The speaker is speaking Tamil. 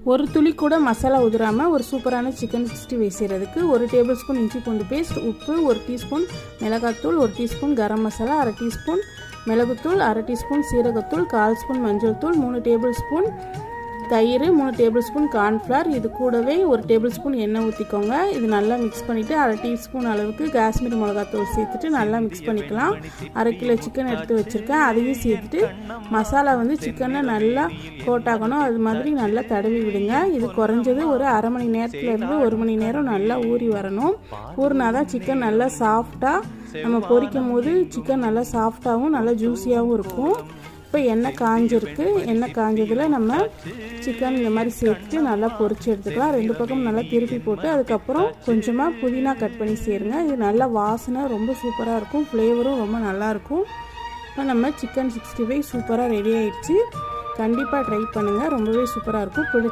ஒரு துளி கூட மசாலா உதிராமல் ஒரு சூப்பரான சிக்கன் 65 செய்கிறதுக்கு 1 டேபிள் ஸ்பூன் இஞ்சி பூண்டு பேஸ்ட், உப்பு 1 டீஸ்பூன், மிளகாத்தூள் 1 டீஸ்பூன், கரம் மசாலா 1/2 டீஸ்பூன், மிளகுத்தூள் 1/2 டீஸ்பூன், சீரகத்தூள் 1/4 ஸ்பூன், மஞ்சள் தூள் 3 டேபிள் ஸ்பூன், தயிர் 3 டேபிள் ஸ்பூன், கார்ன்ஃப்ளவர், இது கூடவே 1 டேபிள் ஸ்பூன் எண்ணெய் ஊற்றிக்கோங்க. இது நல்லா மிக்ஸ் பண்ணிவிட்டு 1/2 டீஸ்பூன் அளவுக்கு காஷ்மீரி மிளகாத்தூள் சேர்த்துட்டு நல்லா மிக்ஸ் பண்ணிக்கலாம். 1/2 கிலோ சிக்கன் எடுத்து வச்சுருக்கேன், அதையும் சேர்த்துட்டு மசாலா சிக்கனை நல்லா கோட்டாகணும், அது மாதிரி நல்லா தடவி விடுங்க. இது குறைஞ்சது ஒரு அரை மணி நேரத்துலேருந்து 1 மணி நேரம் நல்லா ஊறி வரணும். ஊறினா தான் சிக்கன் நல்லா சாஃப்டாக நம்ம பொரிக்கும் போது சிக்கன் நல்லா சாஃப்டாகவும் நல்லா ஜூஸியாகவும் இருக்கும். இப்போ எண்ணெய் காஞ்சிருக்கு, எண்ணெய் காஞ்சதில் நம்ம சிக்கன் இந்த மாதிரி சேர்த்துட்டு நல்லா பொரிச்சு எடுத்துக்கலாம். 2 பக்கம் நல்லா திருப்பி போட்டு அதுக்கப்புறம் கொஞ்சமாக புதினா கட் பண்ணி சேருங்க. இது நல்லா வாசனை ரொம்ப சூப்பராக இருக்கும், ஃப்ளேவரும் ரொம்ப நல்லாயிருக்கும். இப்போ நம்ம சிக்கன் 65 சூப்பராக ரெடி ஆகிடுச்சு. கண்டிப்பாக ட்ரை பண்ணுங்கள், ரொம்பவே சூப்பராக இருக்கும்.